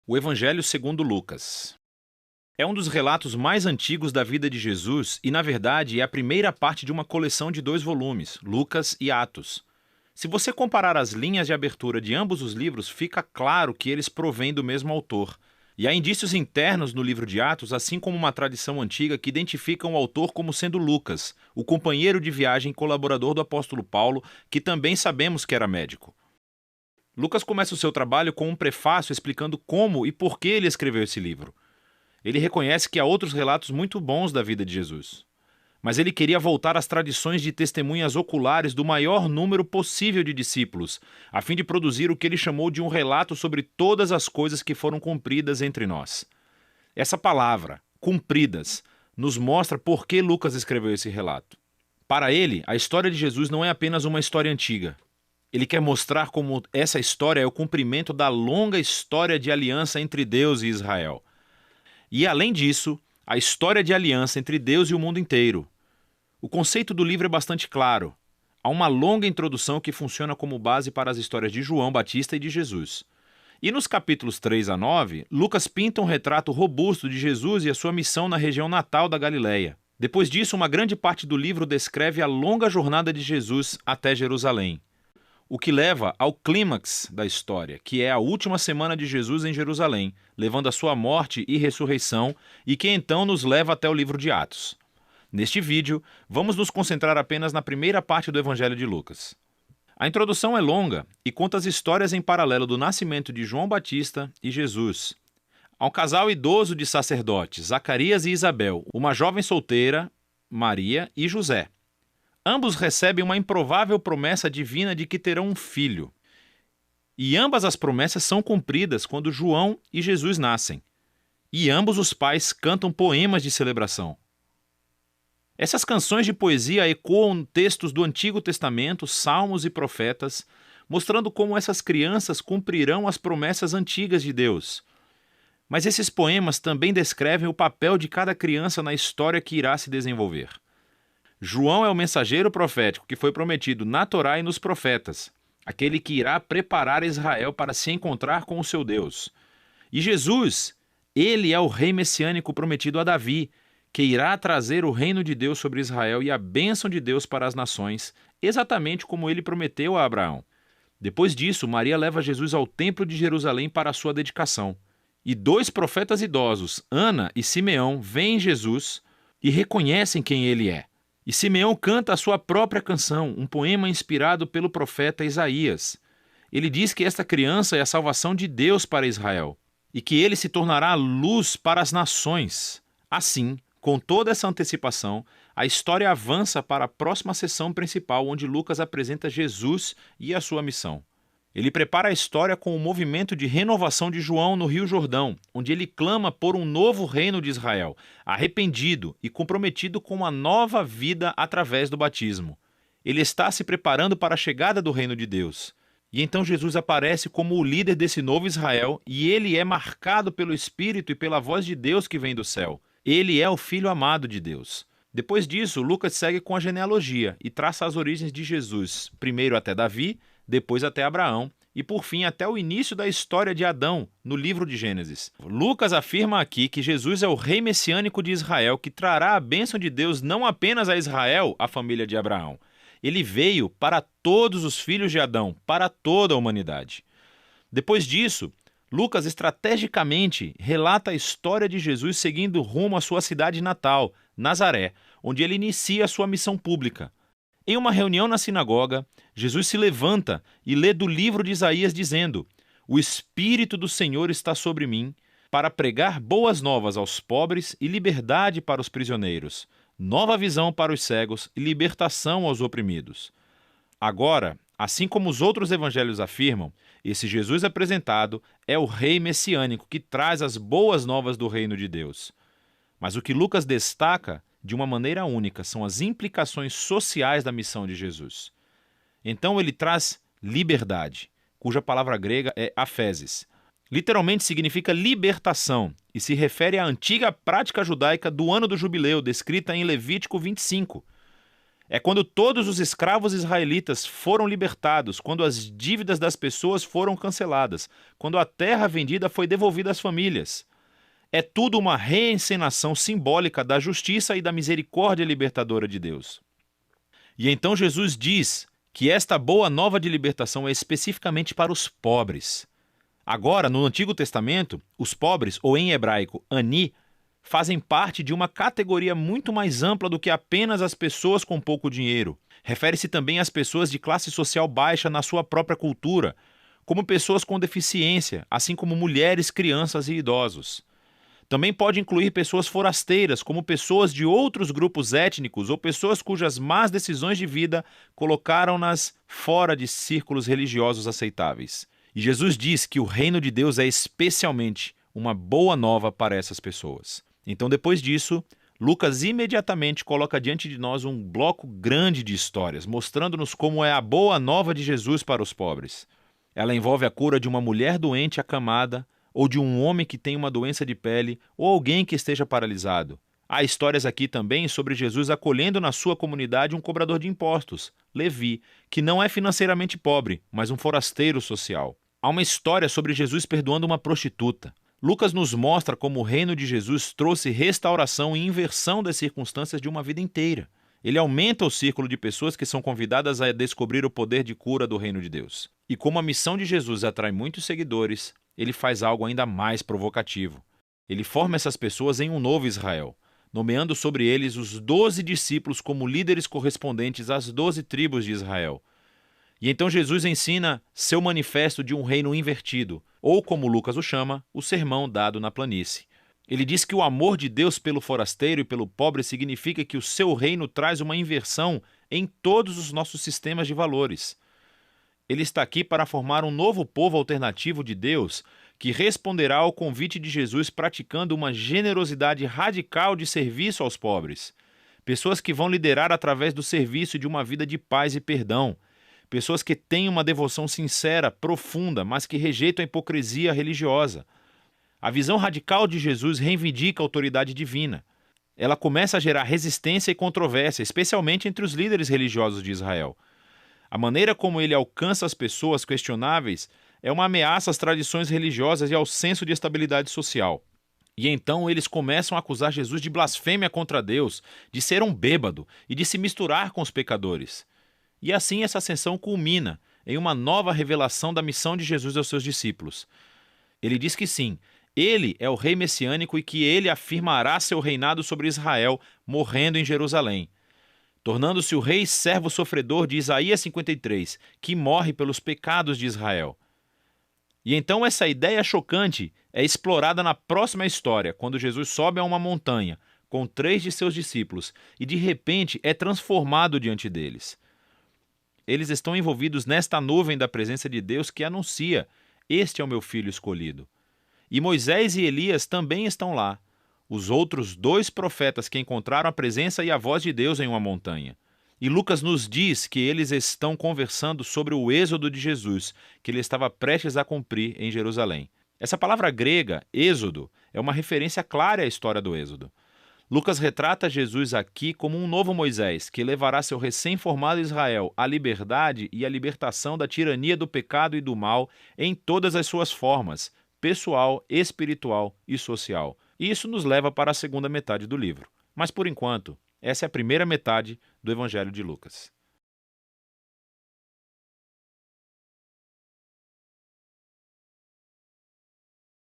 O Evangelho segundo Lucas. É um dos relatos mais antigos da vida de Jesus e, na verdade, é a primeira parte de uma coleção de 2 volumes, Lucas e Atos. Se você comparar as linhas de abertura de ambos os livros, fica claro que eles provêm do mesmo autor. E há indícios internos no livro de Atos, assim como uma tradição antiga que identificam o autor como sendo Lucas, o companheiro de viagem e colaborador do apóstolo Paulo, que também sabemos que era médico. Lucas começa o seu trabalho com um prefácio explicando como e por que ele escreveu esse livro. Ele reconhece que há outros relatos muito bons da vida de Jesus. Mas ele queria voltar às tradições de testemunhas oculares do maior número possível de discípulos, a fim de produzir o que ele chamou de um relato sobre todas as coisas que foram cumpridas entre nós. Essa palavra, cumpridas, nos mostra por que Lucas escreveu esse relato. Para ele, a história de Jesus não é apenas uma história antiga. Ele quer mostrar como essa história é o cumprimento da longa história de aliança entre Deus e Israel. E, além disso, a história de aliança entre Deus e o mundo inteiro. O conceito do livro é bastante claro. Há uma longa introdução que funciona como base para as histórias de João Batista e de Jesus. E nos capítulos 3 a 9, Lucas pinta um retrato robusto de Jesus e a sua missão na região natal da Galileia. Depois disso, uma grande parte do livro descreve a longa jornada de Jesus até Jerusalém. O que leva ao clímax da história, que é a última semana de Jesus em Jerusalém, levando a sua morte e ressurreição, e que então nos leva até o livro de Atos. Neste vídeo, vamos nos concentrar apenas na primeira parte do Evangelho de Lucas. A introdução é longa e conta as histórias em paralelo do nascimento de João Batista e Jesus. Há um casal idoso de sacerdotes, Zacarias e Isabel, uma jovem solteira, Maria e José. Ambos recebem uma improvável promessa divina de que terão um filho. E ambas as promessas são cumpridas quando João e Jesus nascem. E ambos os pais cantam poemas de celebração. Essas canções de poesia ecoam textos do Antigo Testamento, salmos e profetas, mostrando como essas crianças cumprirão as promessas antigas de Deus. Mas esses poemas também descrevem o papel de cada criança na história que irá se desenvolver. João é o mensageiro profético que foi prometido na Torá e nos profetas, aquele que irá preparar Israel para se encontrar com o seu Deus. E Jesus, ele é o rei messiânico prometido a Davi, que irá trazer o reino de Deus sobre Israel e a bênção de Deus para as nações, exatamente como ele prometeu a Abraão. Depois disso, Maria leva Jesus ao templo de Jerusalém para a sua dedicação. E 2 profetas idosos, Ana e Simeão, veem Jesus e reconhecem quem ele é. E Simeão canta a sua própria canção, um poema inspirado pelo profeta Isaías. Ele diz que esta criança é a salvação de Deus para Israel e que ele se tornará luz para as nações. Assim, com toda essa antecipação, a história avança para a próxima sessão principal, onde Lucas apresenta Jesus e a sua missão. Ele prepara a história com o movimento de renovação de João no Rio Jordão, onde ele clama por um novo reino de Israel, arrependido e comprometido com uma nova vida através do batismo. Ele está se preparando para a chegada do reino de Deus. E então Jesus aparece como o líder desse novo Israel e ele é marcado pelo Espírito e pela voz de Deus que vem do céu. Ele é o Filho amado de Deus. Depois disso, Lucas segue com a genealogia e traça as origens de Jesus, primeiro até Davi, depois até Abraão e, por fim, até o início da história de Adão, no livro de Gênesis. Lucas afirma aqui que Jesus é o rei messiânico de Israel que trará a bênção de Deus não apenas a Israel, a família de Abraão. Ele veio para todos os filhos de Adão, para toda a humanidade. Depois disso, Lucas estrategicamente relata a história de Jesus seguindo rumo à sua cidade natal, Nazaré, onde ele inicia a sua missão pública. Em uma reunião na sinagoga, Jesus se levanta e lê do livro de Isaías dizendo: "O Espírito do Senhor está sobre mim, para pregar boas novas aos pobres e liberdade para os prisioneiros, nova visão para os cegos e libertação aos oprimidos." Agora, assim como os outros evangelhos afirmam, esse Jesus apresentado é o rei messiânico que traz as boas novas do reino de Deus. Mas o que Lucas destaca de uma maneira única são as implicações sociais da missão de Jesus. Então ele traz liberdade, cuja palavra grega é aphesis. Literalmente significa libertação e se refere à antiga prática judaica do ano do jubileu, descrita em Levítico 25. É quando todos os escravos israelitas foram libertados, quando as dívidas das pessoas foram canceladas, quando a terra vendida foi devolvida às famílias. É tudo uma reencenação simbólica da justiça e da misericórdia libertadora de Deus. E então Jesus diz que esta boa nova de libertação é especificamente para os pobres. Agora, no Antigo Testamento, os pobres, ou em hebraico, ani, fazem parte de uma categoria muito mais ampla do que apenas as pessoas com pouco dinheiro. Refere-se também às pessoas de classe social baixa na sua própria cultura, como pessoas com deficiência, assim como mulheres, crianças e idosos. Também pode incluir pessoas forasteiras, como pessoas de outros grupos étnicos ou pessoas cujas más decisões de vida colocaram-nas fora de círculos religiosos aceitáveis. E Jesus diz que o reino de Deus é especialmente uma boa nova para essas pessoas. Então, depois disso, Lucas imediatamente coloca diante de nós um bloco grande de histórias, mostrando-nos como é a boa nova de Jesus para os pobres. Ela envolve a cura de uma mulher doente acamada, ou de um homem que tem uma doença de pele, ou alguém que esteja paralisado. Há histórias aqui também sobre Jesus acolhendo na sua comunidade um cobrador de impostos, Levi, que não é financeiramente pobre, mas um forasteiro social. Há uma história sobre Jesus perdoando uma prostituta. Lucas nos mostra como o reino de Jesus trouxe restauração e inversão das circunstâncias de uma vida inteira. Ele aumenta o círculo de pessoas que são convidadas a descobrir o poder de cura do reino de Deus. E como a missão de Jesus atrai muitos seguidores, ele faz algo ainda mais provocativo. Ele forma essas pessoas em um novo Israel, nomeando sobre eles os 12 discípulos como líderes correspondentes às 12 tribos de Israel. E então Jesus ensina seu manifesto de um reino invertido, ou como Lucas o chama, o sermão dado na planície. Ele diz que o amor de Deus pelo forasteiro e pelo pobre significa que o seu reino traz uma inversão em todos os nossos sistemas de valores. Ele está aqui para formar um novo povo alternativo de Deus que responderá ao convite de Jesus praticando uma generosidade radical de serviço aos pobres. Pessoas que vão liderar através do serviço de uma vida de paz e perdão. Pessoas que têm uma devoção sincera, profunda, mas que rejeitam a hipocrisia religiosa. A visão radical de Jesus reivindica a autoridade divina. Ela começa a gerar resistência e controvérsia, especialmente entre os líderes religiosos de Israel. A maneira como ele alcança as pessoas questionáveis é uma ameaça às tradições religiosas e ao senso de estabilidade social. E então eles começam a acusar Jesus de blasfêmia contra Deus, de ser um bêbado e de se misturar com os pecadores. E assim essa ascensão culmina em uma nova revelação da missão de Jesus aos seus discípulos. Ele diz que sim, ele é o rei messiânico e que ele afirmará seu reinado sobre Israel, morrendo em Jerusalém, tornando-se o rei servo sofredor de Isaías 53, que morre pelos pecados de Israel. E então essa ideia chocante é explorada na próxima história, quando Jesus sobe a uma montanha com 3 de seus discípulos e de repente é transformado diante deles. Eles estão envolvidos nesta nuvem da presença de Deus que anuncia: "Este é o meu filho escolhido". E Moisés e Elias também estão lá, os outros 2 profetas que encontraram a presença e a voz de Deus em uma montanha. E Lucas nos diz que eles estão conversando sobre o êxodo de Jesus, que ele estava prestes a cumprir em Jerusalém. Essa palavra grega, êxodo, é uma referência clara à história do êxodo. Lucas retrata Jesus aqui como um novo Moisés, que levará seu recém-formado Israel à liberdade e à libertação da tirania do pecado e do mal em todas as suas formas, pessoal, espiritual e social. E isso nos leva para a segunda metade do livro. Mas, por enquanto, essa é a primeira metade do Evangelho de Lucas.